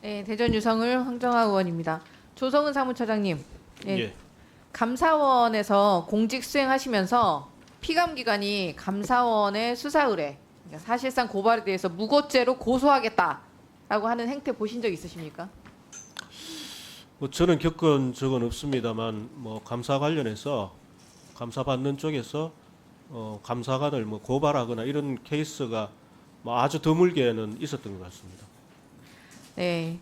네, 대전 유성을 황정화 의원입니다. 조성은 사무처장님, 네, 예. 감사원에서 공직 수행하시면서 피감기관이 감사원의 수사 의뢰, 그러니까 사실상 고발에 대해서 무고죄로 고소하겠다라고 하는 행태 보신 적 있으십니까? 뭐 저는 겪은 적은 없습니다만 뭐 감사 관련해서 감사 받는 쪽에서 감사관을 뭐 고발하거나 이런 케이스가 뭐 아주 드물게는 있었던 것 같습니다. 네.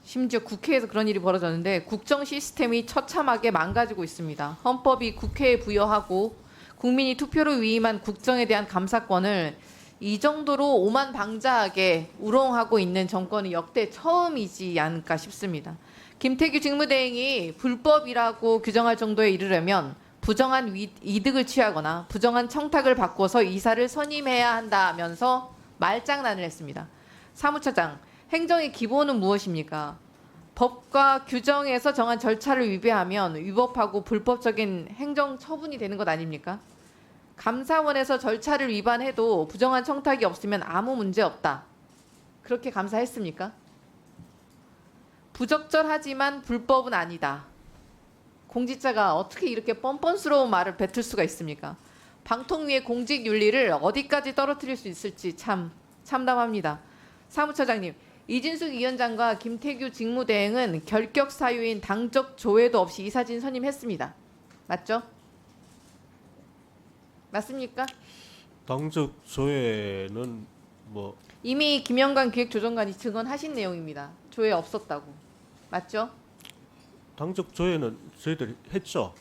심지어 국회에서 그런 일이 벌어졌는데 국정 시스템이 처참하게 망가지고 있습니다. 헌법이 국회에 부여하고 국민이 투표로 위임한 국정에 대한 감사권을 이 정도로 오만방자하게 우롱하고 있는 정권은 역대 처음이지 않을까 싶습니다. 김태규 직무대행이 불법이라고 규정할 정도에 이르려면 부정한 이득을 취하거나 부정한 청탁을 바꿔서 이사를 선임해야 한다면서 말장난을 했습니다. 사무처장, 행정의 기본은 무엇입니까? 법과 규정에서 정한 절차를 위배하면 위법하고 불법적인 행정 처분이 되는 것 아닙니까? 감사원에서 절차를 위반해도 부정한 청탁이 없으면 아무 문제 없다. 그렇게 감사했습니까? 부적절하지만 불법은 아니다. 공직자가 어떻게 이렇게 뻔뻔스러운 말을 뱉을 수가 있습니까? 방통위의 공직 윤리를 어디까지 떨어뜨릴 수 있을지 참 참담합니다. 사무처장님, 이진숙 위원장과 김태규 직무대행은 결격 사유인 당적 조회도 없이 이사진 선임했습니다. 맞죠? 맞습니까? 당적 조회는 뭐 이미 김영관 기획조정관이 증언하신 내용입니다. 조회 없었다고. 맞죠? 당적 조회는 저희들이 했죠.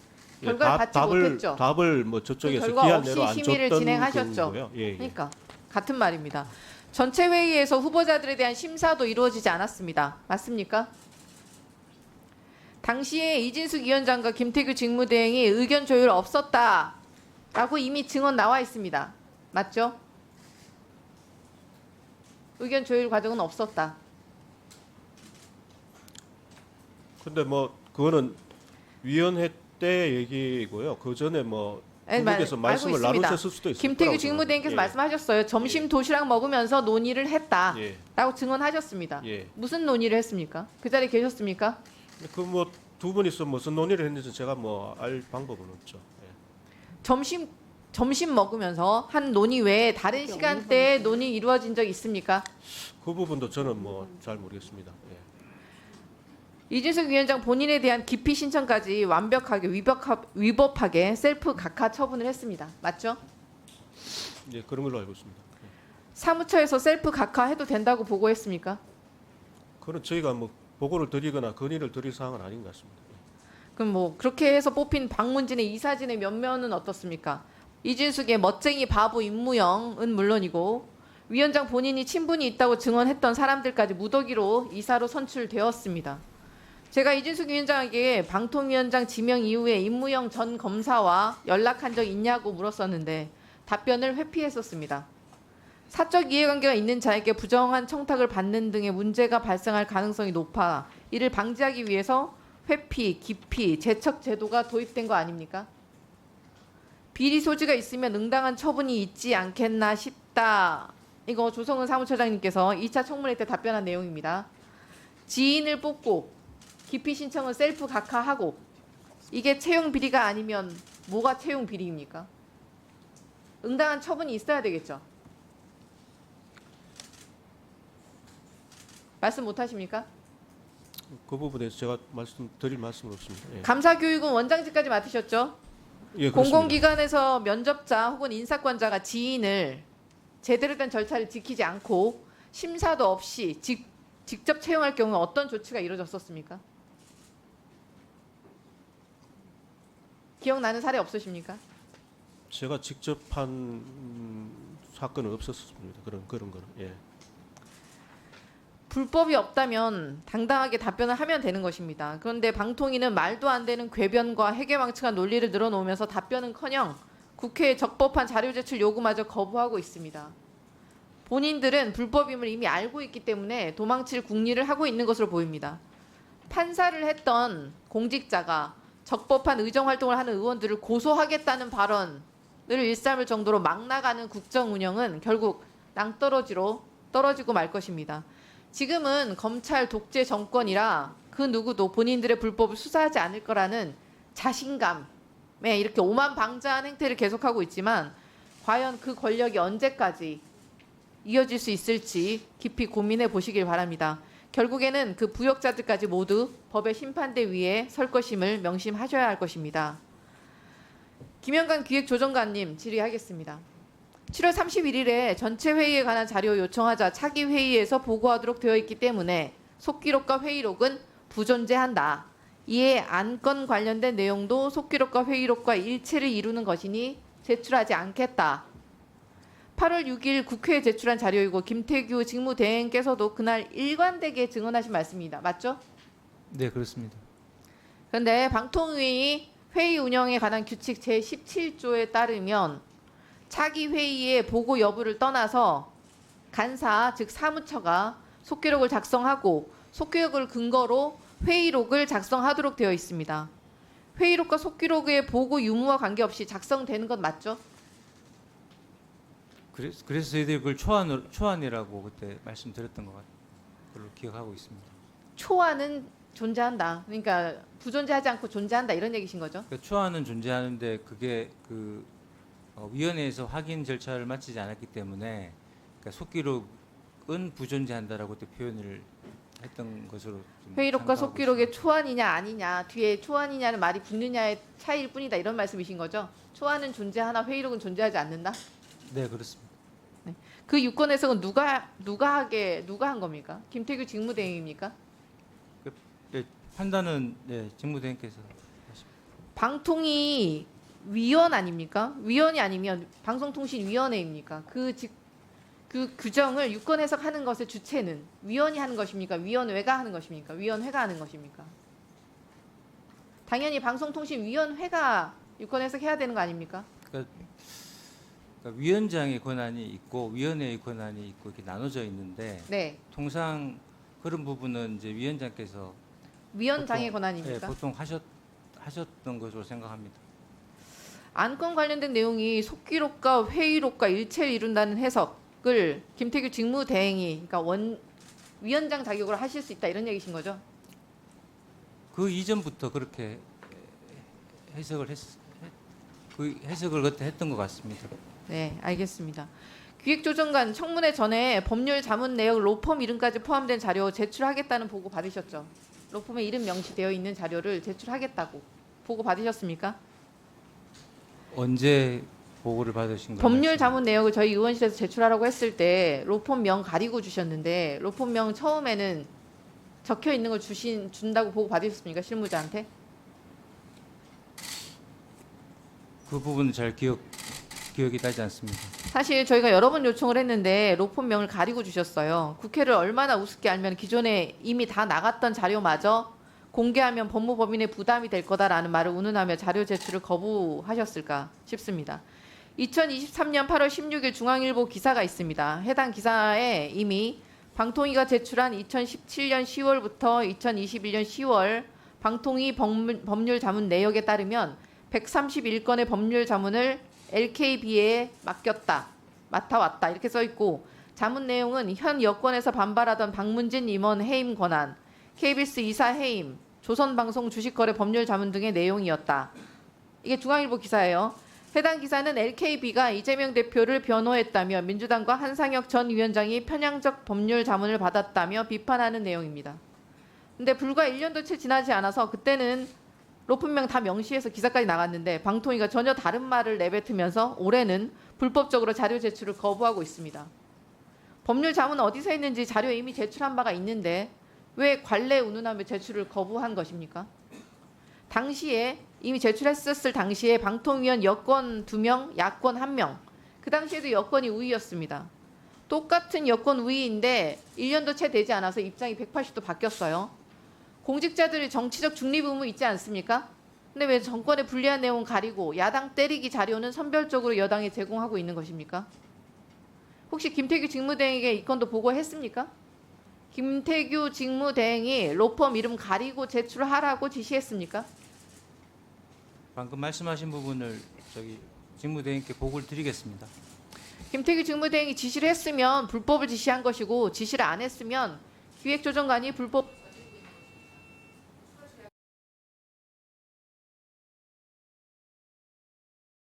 결과를 받지 못했죠. 답을 뭐 저쪽에서 그 결과 기한 없이 내로 안 심의를 줬던 진행하셨죠. 거고요. 예, 예. 그러니까 같은 말입니다. 전체 회의에서 후보자들에 대한 심사도 이루어지지 않았습니다. 맞습니까? 당시에 이진숙 위원장과 김태규 직무대행이 의견 조율 없었다라고 이미 증언 나와 있습니다. 맞죠? 의견 조율 과정은 없었다. 근데 뭐 그거는 위원회 때 얘기고요. 그 전에 뭐 네, 두 분께서 알고 말씀을 있습니다. 나누셨을 수도 있을 김태규 거라고 직무대행께서 생각합니다. 말씀하셨어요. 점심 도시락 먹으면서 논의를 했다라고 예. 증언하셨습니다. 예. 무슨 논의를 했습니까? 그 자리에 계셨습니까? 그 뭐 두 분이서 무슨 논의를 했는지 제가 뭐 알 방법은 없죠. 예. 점심 먹으면서 한 논의 외에 다른 시간대에 논의 이루어진 적 있습니까? 그 부분도 저는 뭐 잘 모르겠습니다. 예. 이준석 위원장 본인에 대한 기피 신청까지 완벽하게 위법하게 셀프 각하 처분을 했습니다. 맞죠? 예, 그런 걸로 알고 있습니다. 예. 사무처에서 셀프 각하 해도 된다고 보고했습니까? 그건 저희가 뭐 보고를 드리거나 건의를 드릴 사항은 아닌 것 같습니다. 그럼 뭐 그렇게 해서 뽑힌 박문진의 이사진의 면면은 어떻습니까? 이준숙의 멋쟁이 바보 임무영은 물론이고 위원장 본인이 친분이 있다고 증언했던 사람들까지 무더기로 이사로 선출되었습니다. 제가 이준숙 위원장에게 방통위원장 지명 이후에 임무영 전 검사와 연락한 적 있냐고 물었었는데 답변을 회피했었습니다. 사적 이해관계가 있는 자에게 부정한 청탁을 받는 등의 문제가 발생할 가능성이 높아 이를 방지하기 위해서 회피, 기피, 제척 제도가 도입된 거 아닙니까? 비리 소지가 있으면 응당한 처분이 있지 않겠나 싶다. 이거 조성은 사무처장님께서 2차 청문회 때 답변한 내용입니다. 지인을 뽑고 기피 신청은 셀프 각하하고 이게 채용 비리가 아니면 뭐가 채용 비리입니까? 응당한 처분이 있어야 되겠죠. 말씀 못 하십니까? 그 부분에서 제가 드릴 말씀은 없습니다. 예. 감사교육은 원장직까지 맡으셨죠? 예, 그렇습니다. 공공기관에서 면접자 혹은 인사권자가 지인을 제대로 된 절차를 지키지 않고 심사도 없이 직접 채용할 경우 어떤 조치가 이루어졌었습니까? 기억나는 사례 없으십니까? 제가 직접 한 사건은 없었습니다. 그런 거는. 예. 불법이 없다면 당당하게 답변을 하면 되는 것입니다. 그런데 방통위는 말도 안 되는 궤변과 해괴망측한 논리를 늘어놓으면서 답변은커녕 국회에 적법한 자료 제출 요구마저 거부하고 있습니다. 본인들은 불법임을 이미 알고 있기 때문에 도망칠 궁리를 하고 있는 것으로 보입니다. 판사를 했던 공직자가 적법한 의정활동을 하는 의원들을 고소하겠다는 발언을 일삼을 정도로 막 나가는 국정 운영은 결국 낭떠러지로 떨어지고 말 것입니다. 지금은 검찰 독재 정권이라 그 누구도 본인들의 불법을 수사하지 않을 거라는 자신감에 이렇게 오만방자한 행태를 계속하고 있지만 과연 그 권력이 언제까지 이어질 수 있을지 깊이 고민해 보시길 바랍니다. 결국에는 그 부역자들까지 모두 법의 심판대 위에 설 것임을 명심하셔야 할 것입니다. 김영관 기획조정관님 질의하겠습니다. 7월 31일에 전체 회의에 관한 자료 요청하자 차기 회의에서 보고하도록 되어 있기 때문에 속기록과 회의록은 부존재한다. 이에 안건 관련된 내용도 속기록과 회의록과 일체를 이루는 것이니 제출하지 않겠다. 8월 6일 국회에 제출한 자료이고 김태규 직무대행께서도 그날 일관되게 증언하신 말씀입니다. 맞죠? 네, 그렇습니다. 그런데 방통위 회의 운영에 관한 규칙 제17조에 따르면 차기 회의의 보고 여부를 떠나서 간사 즉 사무처가 속기록을 작성하고 속기록을 근거로 회의록을 작성하도록 되어 있습니다. 회의록과 속기록의 보고 유무와 관계없이 작성되는 건 맞죠? 그래서 저희들이 그걸 초안이라고 그때 말씀드렸던 것 걸로 기억하고 있습니다. 초안은 존재한다. 그러니까 부존재하지 않고 존재한다 이런 얘기신 거죠? 그러니까 초안은 존재하는데 그게 위원회에서 확인 절차를 마치지 않았기 때문에 그러니까 속기록은 부존재한다라고 그때 표현을 했던 것으로 좀 회의록과 생각하고 속기록의 있습니다. 초안이냐 아니냐 뒤에 초안이냐는 말이 붙느냐의 차이일 뿐이다 이런 말씀이신 거죠? 초안은 존재하나 회의록은 존재하지 않는다? 네, 그렇습니다. 그 유권 해석은 누가 한 겁니까? 김태규 직무대행입니까? 네, 판단은 네, 직무대행께서 하십니다. 방통위 위원 아닙니까? 위원이 아니면 방송통신위원회입니까? 그 규정을 유권 해석하는 것의 주체는 위원이 하는 것입니까? 위원회가 하는 것입니까? 위원회가 하는 것입니까? 당연히 방송통신위원회가 유권 해석해야 되는 거 아닙니까? 그러니까 위원장의 권한이 있고 위원회의 권한이 있고 이렇게 나눠져 있는데 네, 통상 그런 부분은 이제 위원장께서 위원장의 보통, 권한입니까? 네, 보통 하셨던 것으로 생각합니다. 안건 관련된 내용이 속기록과 회의록과 일체를 이룬다는 해석을 김태규 직무대행이 그러니까 위원장 자격으로 하실 수 있다 이런 얘기신 거죠? 그 이전부터 그렇게 그 해석을 그때 했던 것 같습니다. 네, 알겠습니다. 기획조정관 청문회 전에 법률 자문 내역 로펌 이름까지 포함된 자료 제출하겠다는 보고 받으셨죠? 로펌의 이름 명시되어 있는 자료를 제출하겠다고 보고 받으셨습니까? 언제 보고를 받으신 거예요? 법률 자문 내역을 저희 의원실에서 제출하라고 했을 때 로펌 명 가리고 주셨는데 로펌 명 처음에는 적혀 있는 걸 준다고 보고 받으셨습니까? 실무자한테? 그 부분은 잘 기억이 나지 않습니다. 사실 저희가 여러 번 요청을 했는데 로펌 명을 가리고 주셨어요. 국회를 얼마나 우습게 알면 기존에 이미 다 나갔던 자료마저 공개하면 법무법인의 부담이 될 거다라는 말을 운운하며 자료 제출을 거부하셨을까 싶습니다. 2023년 8월 16일 중앙일보 기사가 있습니다. 해당 기사에 이미 방통위가 제출한 2017년 10월부터 2021년 10월 방통위 법률 자문 내역에 따르면 131건의 법률 자문을 LKB에 맡아왔다 이렇게 써 있고 자문 내용은 현 여권에서 반발하던 박문진 임원 해임 권한, KBS 이사 해임, 조선방송 주식거래 법률 자문 등의 내용이었다. 이게 중앙일보 기사예요. 해당 기사는 LKB가 이재명 대표를 변호했다며 민주당과 한상혁 전 위원장이 편향적 법률 자문을 받았다며 비판하는 내용입니다. 근데 불과 1년도 채 지나지 않아서 그때는 로펌명 다 명시해서 기사까지 나갔는데 방통위가 전혀 다른 말을 내뱉으면서 올해는 불법적으로 자료 제출을 거부하고 있습니다. 법률 자문은 어디서 했는지 자료 이미 제출한 바가 있는데 왜 관례 운운하며 제출을 거부한 것입니까? 당시에 이미 제출했었을 당시에 방통위원 여권 2명, 야권 1명. 그 당시에도 여권이 우위였습니다. 똑같은 여권 우위인데 1년도 채 되지 않아서 입장이 180도 바뀌었어요. 공직자들의 정치적 중립 의무 있지 않습니까? 근데 왜 정권의 불리한 내용 가리고 야당 때리기 자료는 선별적으로 여당에 제공하고 있는 것입니까? 혹시 김태규 직무대행에게 이 건도 보고했습니까? 김태규 직무대행이 로펌 이름 가리고 제출하라고 지시했습니까? 방금 말씀하신 부분을 직무대행께 보고를 드리겠습니다. 김태규 직무대행이 지시를 했으면 불법을 지시한 것이고 지시를 안 했으면 기획조정관이 불법